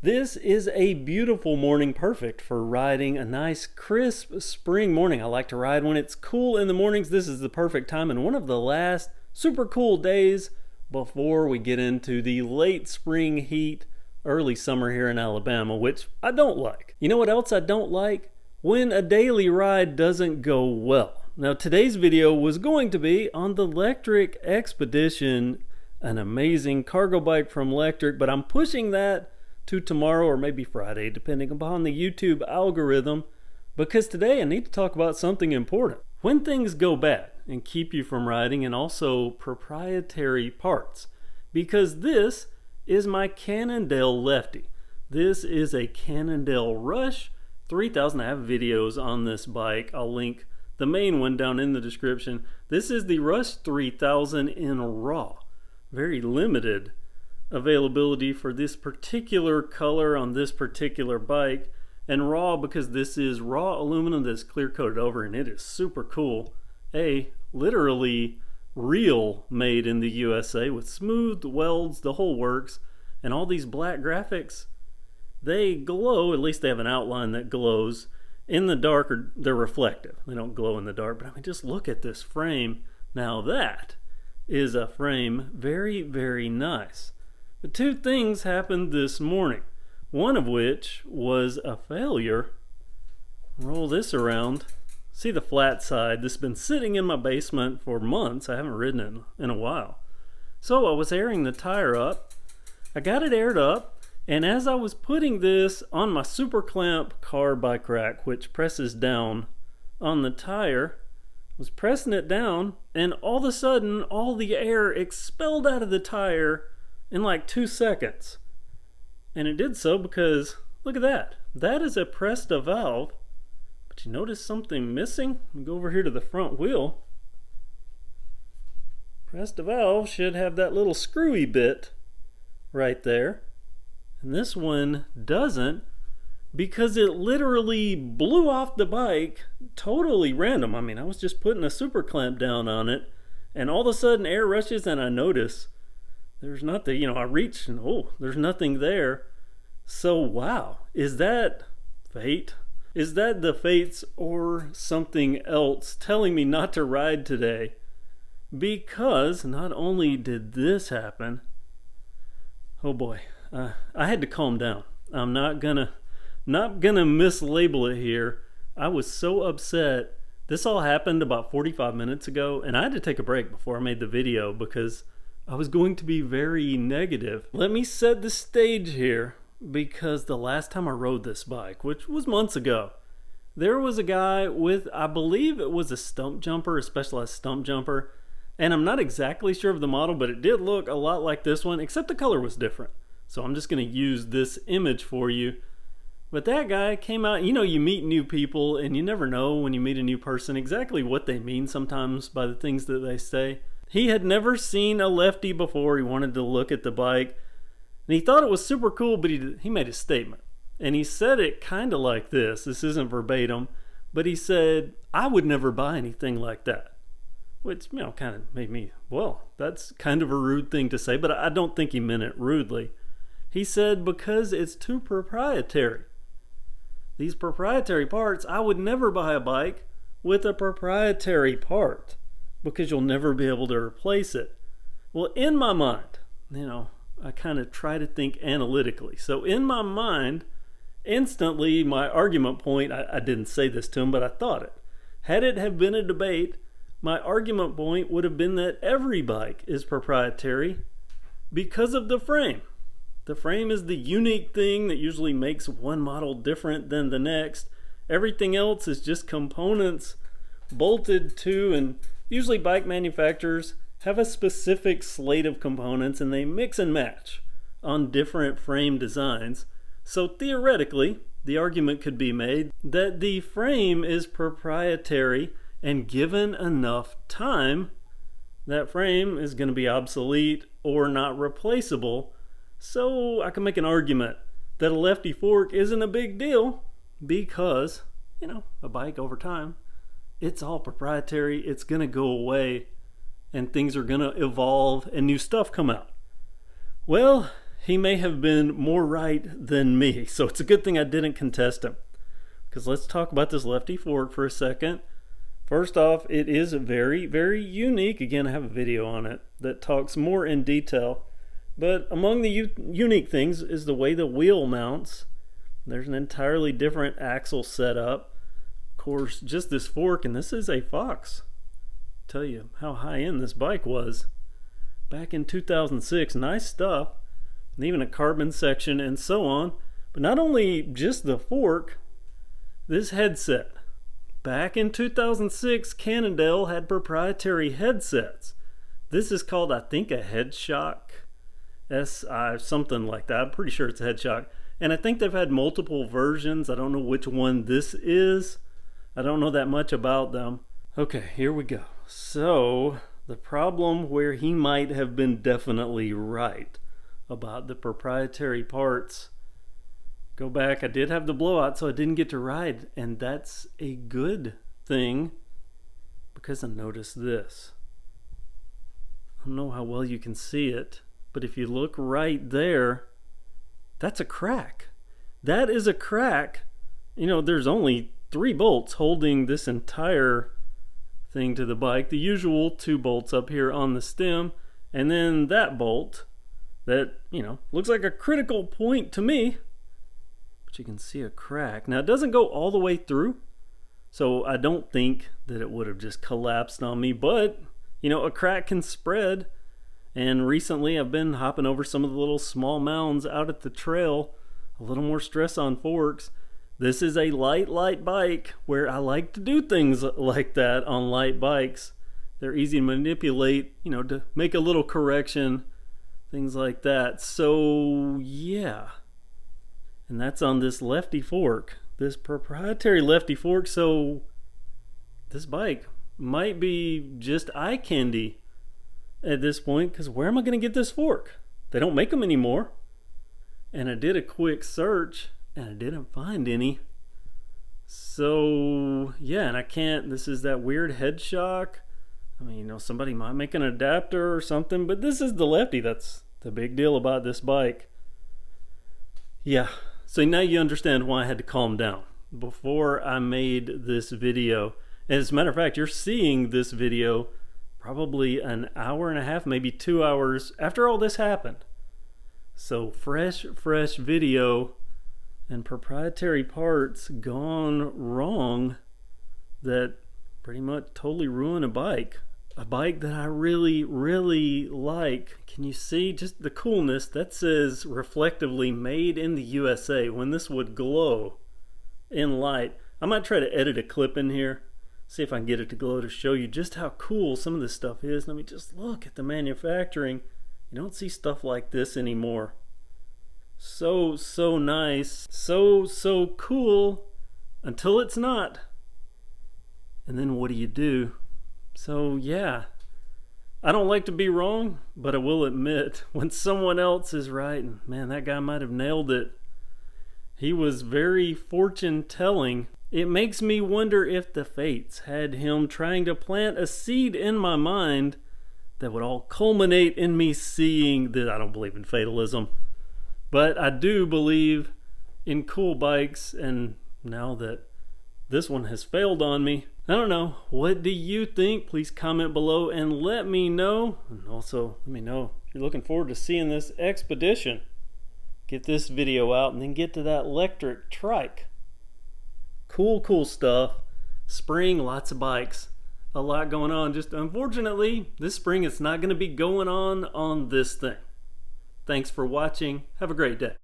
This is a beautiful morning, perfect for riding a nice crisp spring morning. I like to ride when it's cool in the mornings. This is the perfect time and one of the last super cool days before we get into the late spring heat, early summer here in Alabama, which I don't like. You know what else I don't like? When a daily ride doesn't go well. Now today's video was going to be on the Lectric Expedition, an amazing cargo bike from Lectric, but I'm pushing that to tomorrow or maybe Friday, depending upon the YouTube algorithm, because today I need to talk about something important. When things go bad and keep you from riding, and also proprietary parts, because this is my Cannondale Lefty. This is a Cannondale Rush 3000. I have videos on this bike. I'll link the main one down in the description. This is the Rush 3000 in raw. Very limited availability for this particular color on this particular bike, and raw because this is raw aluminum that's clear coated over, and it is super cool. Literally real, made in the USA with smooth welds, the whole works, and all these black graphics. They glow, at least they have an outline that glows in the dark, or they're reflective. They don't glow in the dark, but I mean, just look at this frame. Now that is a frame, very, very nice. But two things happened this morning, one of which was a failure. Roll this around. See the flat side? This has been sitting in my basement for months. I haven't ridden it in a while. So I was airing the tire up. I got it aired up, and as I was putting this on my super clamp car bike rack, which presses down on the tire, I was pressing it down, and all of a sudden all the air expelled out of the tire in like 2 seconds. And it did so because, look at that. That is a pressed valve. But you notice something missing? Let me go over here to the front wheel. Pressed valve should have that little screwy bit right there. And this one doesn't, because it literally blew off the bike totally random. I mean, I was just putting a super clamp down on it, and all of a sudden air rushes, and I notice there's nothing. I reached and there's nothing there. So wow, is that fate? Is that the fates or something else telling me not to ride today? Because not only did this happen, oh boy, I had to calm down. I'm not gonna mislabel it here. I was so upset. This all happened about 45 minutes ago, and I had to take a break before I made the video because I was going to be very negative. Let me set the stage here, because the last time I rode this bike, which was months ago, there was a guy with, I believe it was a stump jumper, a specialized stump jumper, and I'm not exactly sure of the model, but it did look a lot like this one, except the color was different. So I'm just going to use this image for you. But that guy came out. You meet new people, and you never know when you meet a new person exactly what they mean sometimes by the things that they say. He had never seen a Lefty before. He wanted to look at the bike, and he thought it was super cool, but he made a statement. And he said it kind of like this. This isn't verbatim, but he said, "I would never buy anything like that." Which, kind of made me, well, that's kind of a rude thing to say, but I don't think he meant it rudely. He said, because it's too proprietary. These proprietary parts, I would never buy a bike with a proprietary part, because you'll never be able to replace it. Well, in my mind, I kind of try to think analytically. So in my mind, instantly, my argument point, I didn't say this to him, but I thought it. Had it have been a debate, my argument point would have been that every bike is proprietary because of the frame. The frame is the unique thing that usually makes one model different than the next. Everything else is just components bolted to, and usually bike manufacturers have a specific slate of components, and they mix and match on different frame designs. So theoretically, the argument could be made that the frame is proprietary, and given enough time, that frame is going to be obsolete or not replaceable. So I can make an argument that a Lefty fork isn't a big deal because, a bike over time, it's all proprietary. It's going to go away, and things are going to evolve and new stuff come out. Well, he may have been more right than me. So it's a good thing I didn't contest him. Because let's talk about this Lefty fork for a second. First off, it is very, very unique. Again, I have a video on it that talks more in detail. But among the unique things is the way the wheel mounts. There's an entirely different axle setup. Of course, just this fork, and this is a Fox. Tell you how high-end this bike was. Back in 2006, nice stuff. And even a carbon section and so on. But not only just the fork, this headset. Back in 2006, Cannondale had proprietary headsets. This is called, I think, a Headshok. Something like that. I'm pretty sure it's a Headshok. And I think they've had multiple versions. I don't know which one this is. I don't know that much about them. Okay, here we go. So, the problem where he might have been definitely right about the proprietary parts. Go back, I did have the blowout, so I didn't get to ride. And that's a good thing because I noticed this. I don't know how well you can see it, but if you look right there, that's a crack. That is a crack. You know, there's only 3 bolts holding this entire thing to the bike. The usual 2 bolts up here on the stem, and then that bolt that, you know, looks like a critical point to me. But you can see a crack. Now, it doesn't go all the way through, so I don't think that it would have just collapsed on me, but, you know, a crack can spread. And recently I've been hopping over some of the little small mounds out at the trail, a little more stress on forks. This is a light bike where I like to do things like that on light bikes. They're easy to manipulate, you know, to make a little correction, things like that. So yeah, and that's on this Lefty fork, this proprietary Lefty fork. So this bike might be just eye candy at this point, because where am I going to get this fork? They don't make them anymore. And I did a quick search and I didn't find any. So yeah, and I can't, this is that weird Headshok. I mean, you know, somebody might make an adapter or something, but this is the Lefty. That's the big deal about this bike. Yeah, so now you understand why I had to calm down before I made this video. And as a matter of fact, you're seeing this video probably an hour and a half, maybe 2 hours after all this happened. So fresh video, and proprietary parts gone wrong that pretty much totally ruin a bike that I really like. Can you see just the coolness? That says reflectively made in the USA when this would glow in light. I might try to edit a clip in here, see if I can get it to glow to show you just how cool some of this stuff is. Let me just look at the manufacturing. You don't see stuff like this anymore. So nice, so cool until it's not. And then what do? So yeah, I don't like to be wrong, but I will admit when someone else is right, and man, that guy might have nailed it. He was very fortune telling. It makes me wonder if the fates had him trying to plant a seed in my mind that would all culminate in me seeing that. I don't believe in fatalism, but I do believe in cool bikes, and now that this one has failed on me, I don't know. What do you think? Please comment below and let me know. And also, let me know if you're looking forward to seeing this expedition. Get this video out and then get to that electric trike. Cool stuff. Spring, lots of bikes. A lot going on. Just unfortunately, this spring it's not going to be going on this thing. Thanks for watching. Have a great day.